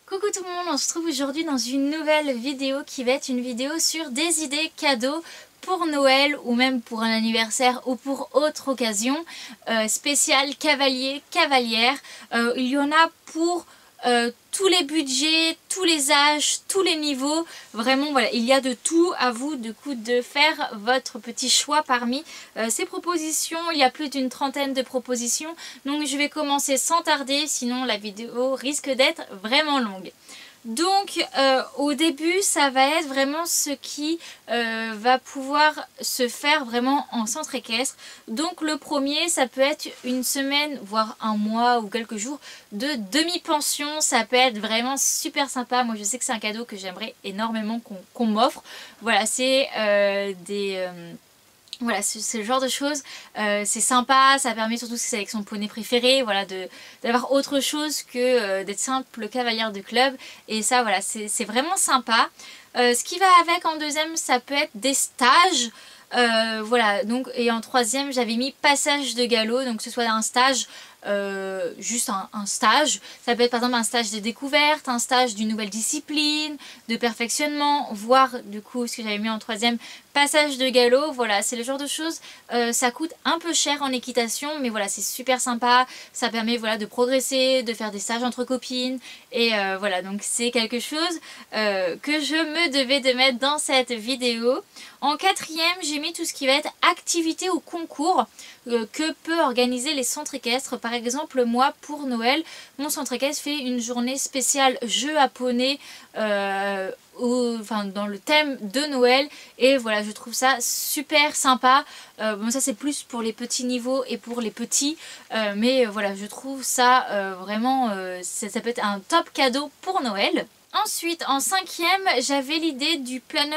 Coucou tout le monde, on se trouve aujourd'hui dans une nouvelle vidéo qui va être une vidéo sur des idées cadeaux pour Noël ou même pour un anniversaire ou pour autre occasion spéciale cavalier, cavalière. Il y en a pour tous les budgets, tous les âges, tous les niveaux. Vraiment voilà, il y a de tout. À vous du coup de faire votre petit choix parmi ces propositions. Il y a plus d'une trentaine de propositions. Donc je vais commencer sans tarder, sinon la vidéo risque d'être vraiment longue. Donc au début ça va être vraiment ce qui va pouvoir se faire vraiment en centre équestre. Donc le premier ça peut être une semaine voire un mois ou quelques jours de demi-pension. Ça peut être vraiment super sympa. Moi je sais que c'est un cadeau que j'aimerais énormément qu'on m'offre. Voilà, c'est voilà, c'est le genre de choses, c'est sympa, ça permet surtout si c'est avec son poney préféré, voilà, d'avoir autre chose que d'être simple cavalière de club. Et ça, voilà, c'est vraiment sympa. Ce qui va avec en deuxième, ça peut être des stages. Voilà, donc, et en troisième, j'avais mis passage de galop, donc que ce soit un stage, juste un stage. Ça peut être par exemple un stage de découverte, un stage d'une nouvelle discipline, de perfectionnement, voire du coup ce que j'avais mis en troisième, passage de galop. Voilà, c'est le genre de choses, ça coûte un peu cher en équitation, mais voilà, c'est super sympa. Ça permet voilà de progresser, de faire des stages entre copines, et voilà, donc c'est quelque chose que je me devais de mettre dans cette vidéo. En quatrième, j'ai mis tout ce qui va être activité ou concours que peut organiser les centres équestres. Par exemple, moi pour Noël, mon centre équestre fait une journée spéciale jeu à poney enfin, dans le thème de Noël, et voilà, je trouve ça super sympa. Bon, ça c'est plus pour les petits niveaux et pour les petits, mais voilà, je trouve ça vraiment, ça peut être un top cadeau pour Noël. Ensuite, en cinquième, j'avais l'idée du planner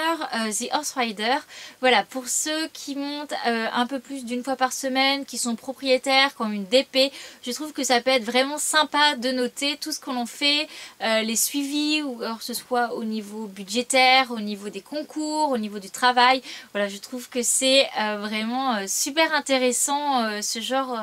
The Horse Rider. Voilà, pour ceux qui montent un peu plus d'une fois par semaine, qui sont propriétaires, qui ont une DP, je trouve que ça peut être vraiment sympa de noter tout ce qu'on en fait, les suivis, ou alors ce soit au niveau budgétaire, au niveau des concours, au niveau du travail. Voilà, je trouve que c'est vraiment super intéressant ce genre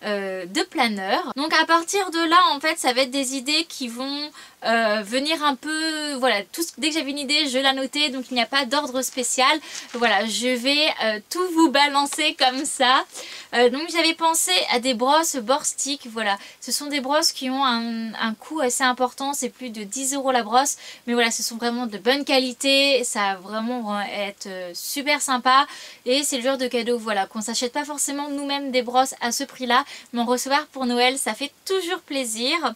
de planeur. Donc à partir de là, en fait, ça va être des idées qui vont venir un peu, voilà, dès que j'avais une idée, je la notais, donc il n'y a pas d'ordre spécial. Voilà, je vais tout vous balancer comme ça. Donc j'avais pensé à des brosses Borstic. Voilà, ce sont des brosses qui ont un coût assez important, c'est plus de 10 € la brosse, mais voilà, ce sont vraiment de bonne qualité, ça va vraiment être super sympa, et c'est le genre de cadeau, voilà, qu'on s'achète pas forcément nous-mêmes des brosses à ce prix-là, mais en recevoir pour Noël, ça fait toujours plaisir.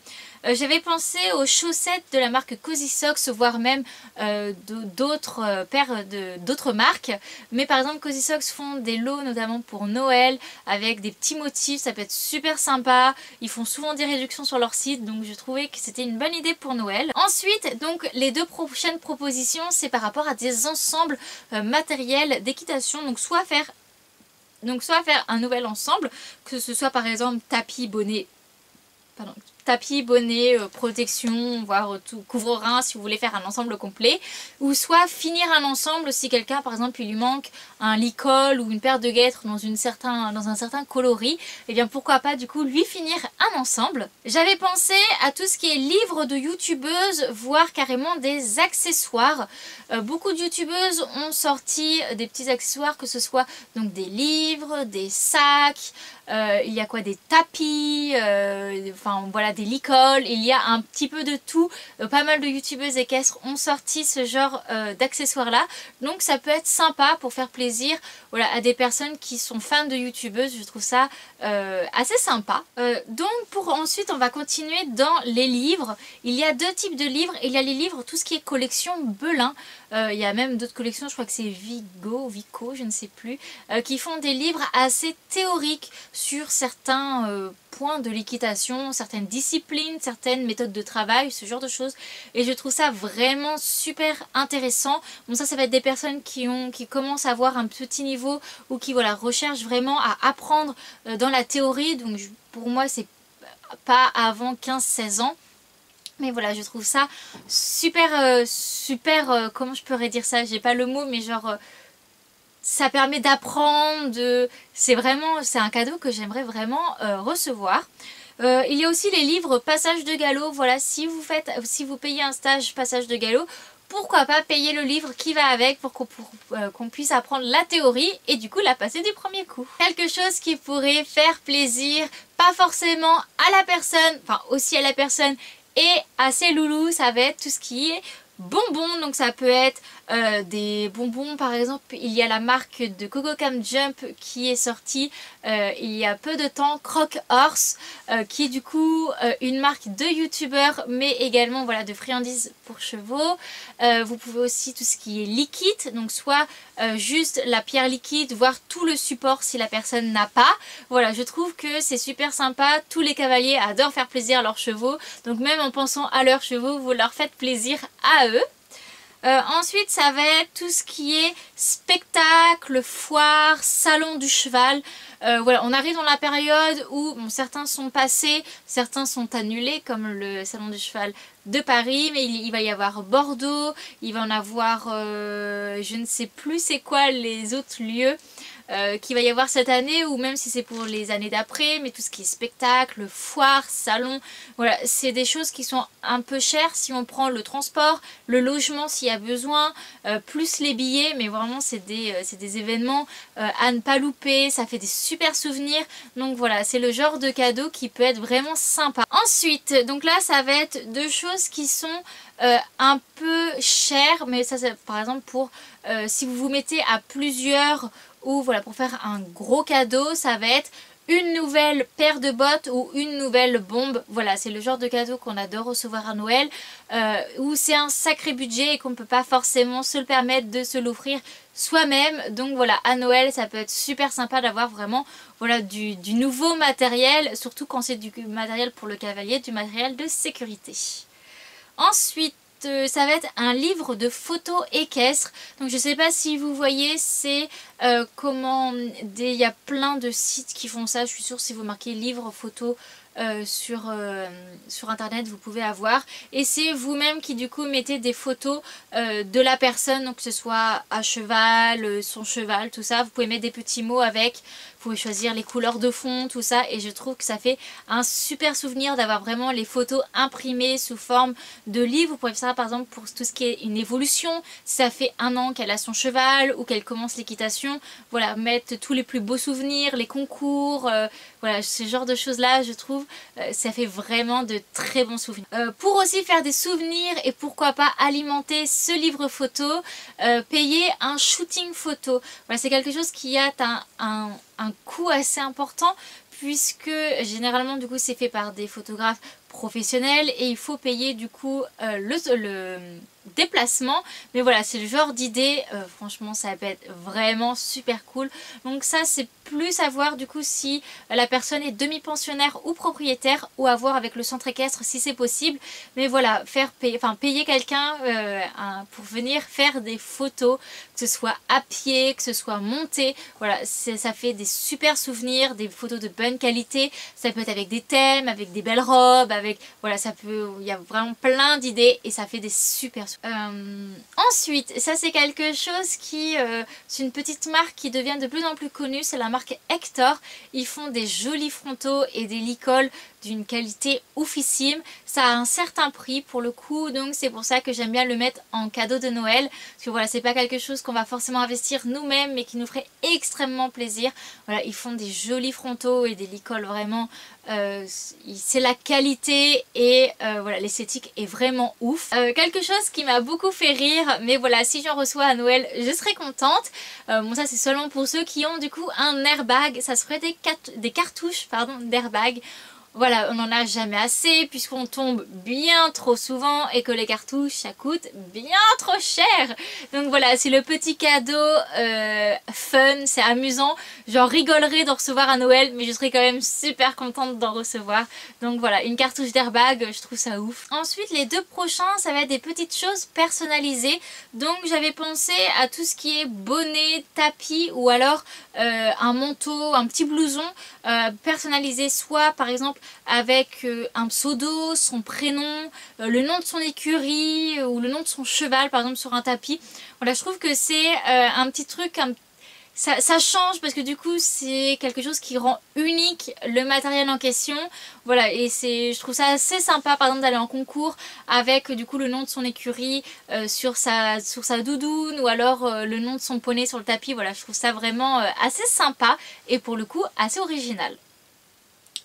J'avais pensé aux chaussettes de la marque Cozy Socks, voire même d'autres paires d'autres marques. Mais par exemple, Cozy Socks font des lots notamment pour Noël avec des petits motifs, ça peut être super sympa. Ils font souvent des réductions sur leur site, donc je trouvais que c'était une bonne idée pour Noël. Ensuite, donc les deux prochaines propositions, c'est par rapport à des ensembles matériels d'équitation. Donc soit faire un nouvel ensemble, que ce soit par exemple tapis, bonnet, pardon, tapis, bonnet, protection, voire tout, couvre-rein si vous voulez faire un ensemble complet, ou soit finir un ensemble si quelqu'un par exemple il lui manque un licol ou une paire de guêtres dans un certain coloris, et bien pourquoi pas du coup lui finir un ensemble. J'avais pensé à tout ce qui est livres de youtubeuses, voire carrément des accessoires. Beaucoup de youtubeuses ont sorti des petits accessoires, que ce soit donc des livres, des sacs, il y a quoi, des tapis, enfin voilà, des licoles, il y a un petit peu de tout. Pas mal de youtubeuses équestres ont sorti ce genre d'accessoires là, donc ça peut être sympa pour faire plaisir, voilà, à des personnes qui sont fans de youtubeuses. Je trouve ça assez sympa. Donc pour ensuite on va continuer dans les livres. Il y a deux types de livres. Il y a les livres, tout ce qui est collection Belin, il y a même d'autres collections, je crois que c'est Vico, je ne sais plus, qui font des livres assez théoriques sur certains points de l'équitation, certaines disciplines, certaines méthodes de travail, ce genre de choses, et je trouve ça vraiment super intéressant. Bon, ça va être des personnes qui commencent à avoir un petit niveau, ou qui voilà, recherchent vraiment à apprendre dans la théorie, donc pour moi c'est pas avant 15-16 ans. Mais voilà, je trouve ça super, comment je pourrais dire ça, j'ai pas le mot, mais genre ça permet d'apprendre, c'est un cadeau que j'aimerais vraiment recevoir. Il y a aussi les livres Passage de Galop. Voilà, si vous payez un stage Passage de Galop, pourquoi pas payer le livre qui va avec pour qu'on puisse apprendre la théorie et du coup la passer du premier coup. Quelque chose qui pourrait faire plaisir, pas forcément à la personne, enfin aussi à la personne et à ses loulous, ça va être tout ce qui est bonbons. Donc ça peut être des bonbons, par exemple il y a la marque de Coco Cam Jump qui est sortie il y a peu de temps, Croc Horse, qui est du coup une marque de youtubeurs mais également voilà de friandises pour chevaux. Vous pouvez aussi tout ce qui est liquide, donc soit juste la pierre liquide, voire tout le support si la personne n'a pas. Voilà, je trouve que c'est super sympa, tous les cavaliers adorent faire plaisir à leurs chevaux, donc même en pensant à leurs chevaux, vous leur faites plaisir à eux. Ensuite ça va être tout ce qui est spectacle, foire, salon du cheval. Voilà, on arrive dans la période où bon, certains sont passés, certains sont annulés comme le salon du cheval de Paris, mais il va y avoir Bordeaux, il va en avoir je ne sais plus c'est quoi les autres lieux qu'il va y avoir cette année, ou même si c'est pour les années d'après, mais tout ce qui est spectacle, foire, salon, voilà, c'est des choses qui sont un peu chères si on prend le transport, le logement s'il y a besoin, plus les billets, mais vraiment c'est des événements à ne pas louper, ça fait des super souvenirs, donc voilà, c'est le genre de cadeau qui peut être vraiment sympa. Ensuite, donc là ça va être deux choses qui sont un peu chères, mais ça c'est par exemple pour si vous vous mettez à plusieurs, ou voilà, pour faire un gros cadeau, ça va être une nouvelle paire de bottes ou une nouvelle bombe. Voilà, c'est le genre de cadeau qu'on adore recevoir à Noël, où c'est un sacré budget et qu'on ne peut pas forcément se le permettre de se l'offrir soi-même. Donc voilà, à Noël ça peut être super sympa d'avoir vraiment voilà, du nouveau matériel, surtout quand c'est du matériel pour le cavalier, du matériel de sécurité. Ensuite, ça va être un livre de photos équestres. Donc je sais pas si vous voyez, c'est il y a plein de sites qui font ça. Je suis sûre si vous marquez livre photos sur internet vous pouvez avoir, et c'est vous-même qui du coup mettez des photos de la personne, donc que ce soit à cheval, son cheval, tout ça. Vous pouvez mettre des petits mots avec, vous pouvez choisir les couleurs de fond, tout ça, et je trouve que ça fait un super souvenir d'avoir vraiment les photos imprimées sous forme de livre. Vous pouvez faire ça par exemple pour tout ce qui est une évolution, si ça fait 1 an qu'elle a son cheval ou qu'elle commence l'équitation, voilà, mettre tous les plus beaux souvenirs, les concours, voilà, ce genre de choses là, je trouve ça fait vraiment de très bons souvenirs. Pour aussi faire des souvenirs et pourquoi pas alimenter ce livre photo, payer un shooting photo. Voilà, c'est quelque chose qui a un coût assez important, puisque généralement du coup c'est fait par des photographes professionnels et il faut payer du coup le déplacement. Mais voilà, c'est le genre d'idée, franchement ça peut être vraiment super cool. Donc ça c'est plus à voir du coup si la personne est demi-pensionnaire ou propriétaire, ou à voir avec le centre équestre si c'est possible. Mais voilà, payer quelqu'un pour venir faire des photos, que ce soit à pied, que ce soit monté, voilà, ça fait des super souvenirs, des photos de bonne qualité. Ça peut être avec des thèmes, avec des belles robes, avec voilà, il y a vraiment plein d'idées et ça fait des super souvenirs. Ensuite, ça c'est quelque chose qui, c'est une petite marque qui devient de plus en plus connue, c'est la marque Hector. Ils font des jolis frontaux et des licoles d'une qualité oufissime. Ça a un certain prix pour le coup, donc c'est pour ça que j'aime bien le mettre en cadeau de Noël, parce que voilà, c'est pas quelque chose qu'on va forcément investir nous-mêmes, mais qui nous ferait extrêmement plaisir. Voilà, ils font des jolis frontaux et des licoles vraiment, c'est la qualité et voilà, l'esthétique est vraiment ouf. Quelque chose qui m'a beaucoup fait rire, mais voilà, si j'en reçois à Noël, je serais contente. Bon, ça c'est seulement pour ceux qui ont du coup un airbag, ça serait des cartouches d'airbag. Voilà, on n'en a jamais assez puisqu'on tombe bien trop souvent et que les cartouches ça coûte bien trop cher. Donc voilà, c'est le petit cadeau fun, c'est amusant. J'en rigolerais d'en recevoir à Noël, mais je serais quand même super contente d'en recevoir. Donc voilà, une cartouche d'airbag, je trouve ça ouf. Ensuite, les deux prochains, ça va être des petites choses personnalisées. Donc j'avais pensé à tout ce qui est bonnet, tapis, ou alors un manteau, un petit blouson personnalisé, soit par exemple avec un pseudo, son prénom, le nom de son écurie ou le nom de son cheval par exemple sur un tapis. Voilà, je trouve que c'est un petit truc ça change parce que du coup c'est quelque chose qui rend unique le matériel en question. Voilà, et je trouve ça assez sympa par exemple d'aller en concours avec du coup le nom de son écurie sur sa doudoune, ou alors le nom de son poney sur le tapis. Voilà, je trouve ça vraiment assez sympa et pour le coup assez original.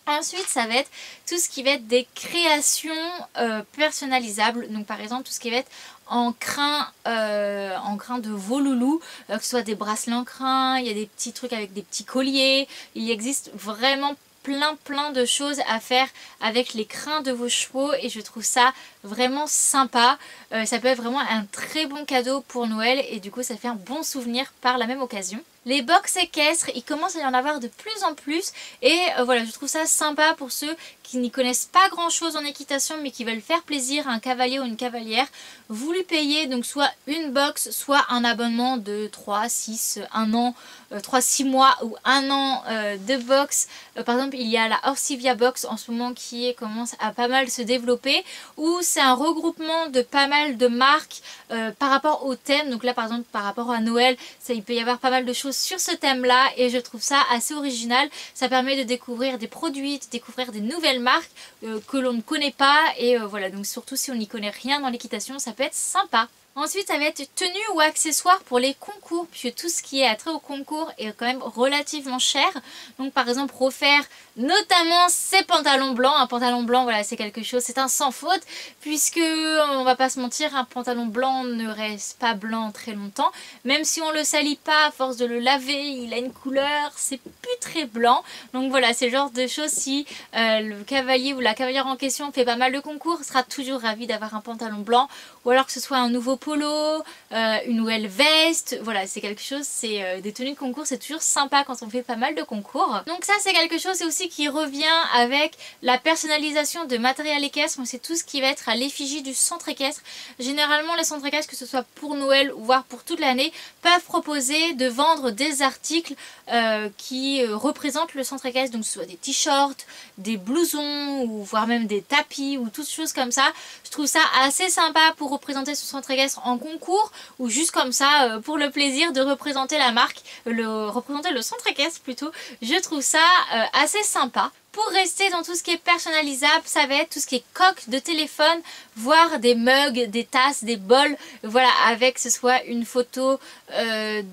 Ensuite, ça va être tout ce qui va être des créations personnalisables. Donc par exemple, tout ce qui va être en crin de veau loulou, que ce soit des bracelets en crin, il y a des petits trucs avec des petits colliers. Il existe vraiment plein de choses à faire avec les crins de vos chevaux et je trouve ça vraiment sympa. Ça peut être vraiment un très bon cadeau pour Noël et du coup ça fait un bon souvenir par la même occasion. Les box équestres, il commence à y en avoir de plus en plus et voilà, je trouve ça sympa pour ceux qui n'y connaissent pas grand chose en équitation mais qui veulent faire plaisir à un cavalier ou une cavalière. Vous lui payez donc soit une box, soit un abonnement de 3, 6, 1 an, 3, 6 mois ou 1 an de box. Par exemple, il y a la Orsivia Box en ce moment qui commence à pas mal se développer, où c'est un regroupement de pas mal de marques par rapport au thème. Donc là par exemple par rapport à Noël, il peut y avoir pas mal de choses sur ce thème là et je trouve ça assez original. Ça permet de découvrir des produits, de découvrir des nouvelles marques que l'on ne connaît pas et voilà, donc surtout si on n'y connaît rien dans l'équitation, ça peut être sympa. Ensuite, ça va être tenue ou accessoires pour les concours, puisque tout ce qui est attrait au concours est quand même relativement cher. Donc par exemple, refaire notamment ces pantalons blancs. Un pantalon blanc, voilà, c'est quelque chose, c'est un sans faute, puisque on va pas se mentir, un pantalon blanc ne reste pas blanc très longtemps. Même si on le salit pas, à force de le laver, il a une couleur, c'est plus très blanc. Donc voilà, c'est le genre de choses, si le cavalier ou la cavalière en question fait pas mal de concours, sera toujours ravi d'avoir un pantalon blanc, ou alors que ce soit un nouveau polo, une nouvelle veste, voilà, c'est quelque chose, c'est des tenues de concours, c'est toujours sympa quand on fait pas mal de concours. Donc ça c'est quelque chose aussi qui revient avec la personnalisation de matériel équestre. C'est tout ce qui va être à l'effigie du centre équestre. Généralement les centres équestres, que ce soit pour Noël ou voire pour toute l'année, peuvent proposer de vendre des articles qui représentent le centre équestre, donc que ce soit des t-shirts, des blousons ou voire même des tapis ou toutes choses comme ça. Je trouve ça assez sympa pour représenter son centre équestre en concours ou juste comme ça pour le plaisir de représenter la marque, représenter le centre équestre plutôt. Je trouve ça assez sympa. Pour rester dans tout ce qui est personnalisable, ça va être tout ce qui est coque de téléphone, voire des mugs, des tasses, des bols, voilà, avec ce soit une photo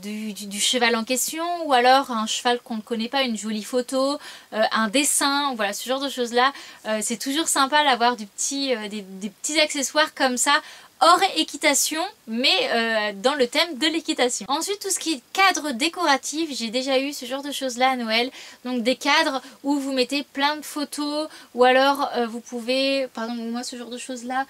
du cheval en question, ou alors un cheval qu'on ne connaît pas, une jolie photo, un dessin, voilà, ce genre de choses là. C'est toujours sympa d'avoir des petits accessoires comme ça, hors équitation, mais dans le thème de l'équitation. Ensuite, tout ce qui est cadre décoratif, j'ai déjà eu ce genre de choses là à Noël. Donc des cadres où vous mettez plein de photos, ou alors vous pouvez, par exemple moi ce genre de choses là,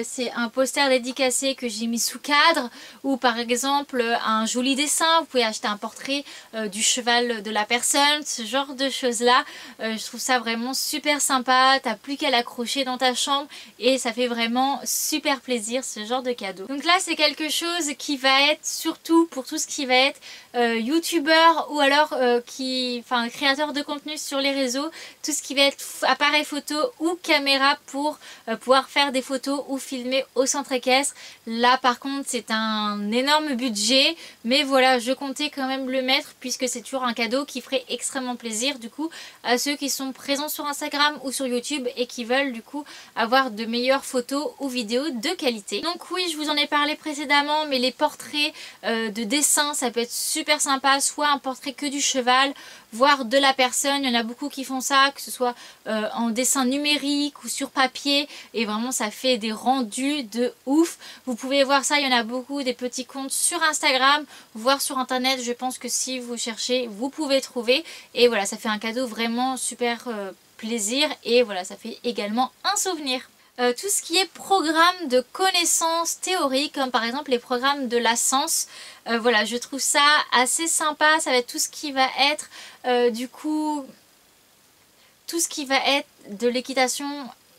c'est un poster dédicacé que j'ai mis sous cadre, ou par exemple un joli dessin, vous pouvez acheter un portrait du cheval de la personne, ce genre de choses là. Je trouve ça vraiment super sympa, t'as plus qu'à l'accrocher dans ta chambre et ça fait vraiment super plaisir ce genre de cadeau. Donc là c'est quelque chose qui va être surtout pour tout ce qui va être youtubeur ou alors créateur de contenu sur les réseaux, tout ce qui va être appareil photo ou caméra pour pouvoir faire des photos ou filmer au centre équestre. Là par contre c'est un énorme budget, mais voilà, je comptais quand même le mettre puisque c'est toujours un cadeau qui ferait extrêmement plaisir du coup à ceux qui sont présents sur Instagram ou sur YouTube et qui veulent du coup avoir de meilleures photos ou vidéos de qualité. Donc oui, je vous en ai parlé précédemment, mais les portraits de dessin, ça peut être super sympa, soit un portrait que du cheval, voire de la personne. Il y en a beaucoup qui font ça, que ce soit en dessin numérique ou sur papier, et vraiment ça fait des rendus de ouf. Vous pouvez voir ça, il y en a beaucoup, des petits comptes sur Instagram, voire sur internet. Je pense que si vous cherchez, vous pouvez trouver, et voilà, ça fait un cadeau vraiment super plaisir, et voilà, ça fait également un souvenir. Tout ce qui est programme de connaissances théoriques, comme par exemple les programmes de la Sens, voilà, je trouve ça assez sympa. Ça va être tout ce qui va être du coup tout ce qui va être de l'équitation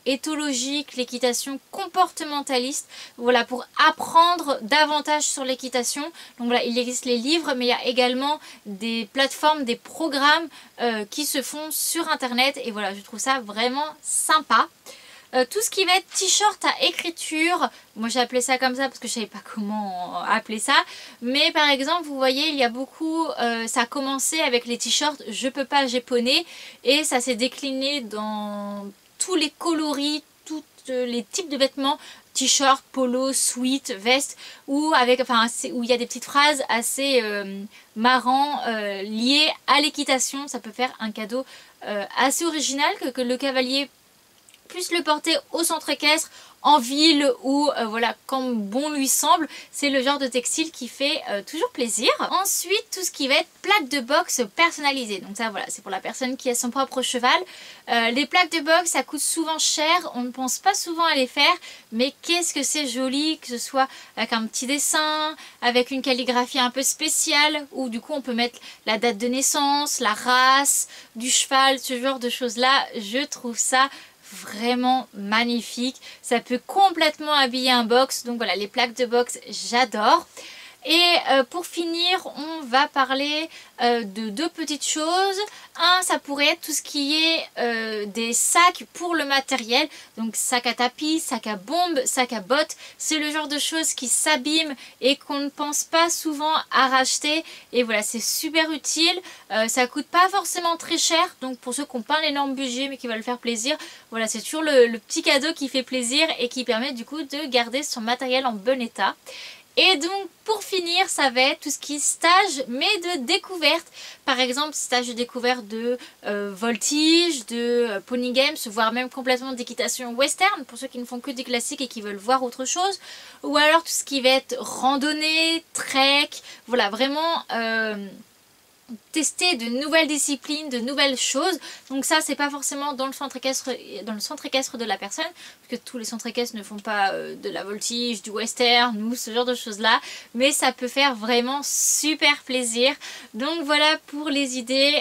éthologique, l'équitation comportementaliste, voilà, pour apprendre davantage sur l'équitation. Donc voilà, il existe les livres, mais il y a également des plateformes, des programmes qui se font sur internet, et voilà, je trouve ça vraiment sympa. tout ce qui va être t-shirt à écriture, moi j'ai appelé ça comme ça parce que je savais pas comment appeler ça, mais par exemple vous voyez il y a beaucoup, ça a commencé avec les t-shirts je peux pas japonais et ça s'est décliné dans tous les coloris, tous les types de vêtements, t-shirt, polo, sweat, veste, où il y a des petites phrases assez marrants liées à l'équitation. Ça peut faire un cadeau assez original que le cavalier puisse le porter au centre équestre, en ville ou voilà comme bon lui semble. C'est le genre de textile qui fait toujours plaisir. Ensuite tout ce qui va être plaques de boxe personnalisées, donc ça voilà c'est pour la personne qui a son propre cheval. Les plaques de boxe ça coûte souvent cher, on ne pense pas souvent à les faire, mais qu'est-ce que c'est joli, que ce soit avec un petit dessin, avec une calligraphie un peu spéciale, où du coup on peut mettre la date de naissance, la race du cheval, ce genre de choses là. Je trouve ça vraiment magnifique, ça peut complètement habiller un box, donc voilà les plaques de boxe j'adore. Et pour finir on va parler de deux petites choses. Un, ça pourrait être tout ce qui est des sacs pour le matériel, donc sac à tapis, sac à bombe, sac à bottes. C'est le genre de choses qui s'abîment et qu'on ne pense pas souvent à racheter, et voilà c'est super utile. Ça coûte pas forcément très cher, donc pour ceux qui n'ont pas un énorme budget mais qui veulent faire plaisir, voilà c'est toujours le petit cadeau qui fait plaisir et qui permet du coup de garder son matériel en bon état. Et donc pour finir ça va être tout ce qui est stage mais de découverte, par exemple stage de découverte de voltige, de pony games, voire même complètement d'équitation western pour ceux qui ne font que des classiques et qui veulent voir autre chose, ou alors tout ce qui va être randonnée, trek, voilà vraiment tester de nouvelles disciplines, de nouvelles choses. Donc ça c'est pas forcément dans le centre équestre de la personne, parce que tous les centres équestres ne font pas de la voltige, du western ou ce genre de choses là, mais ça peut faire vraiment super plaisir. Donc voilà pour les idées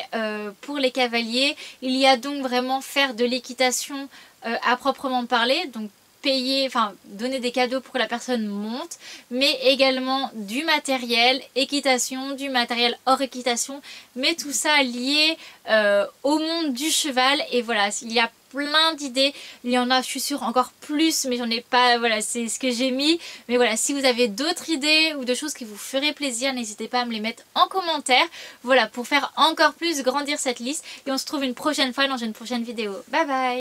pour les cavaliers. Il y a donc vraiment faire de l'équitation à proprement parler, donc payer, enfin donner des cadeaux pour que la personne monte, mais également du matériel équitation, du matériel hors équitation, mais tout ça lié au monde du cheval. Et voilà, il y a plein d'idées, il y en a je suis sûre encore plus, mais j'en ai pas, voilà c'est ce que j'ai mis. Mais voilà, si vous avez d'autres idées ou de choses qui vous feraient plaisir, n'hésitez pas à me les mettre en commentaire, voilà pour faire encore plus grandir cette liste. Et on se retrouve une prochaine fois dans une prochaine vidéo. Bye bye.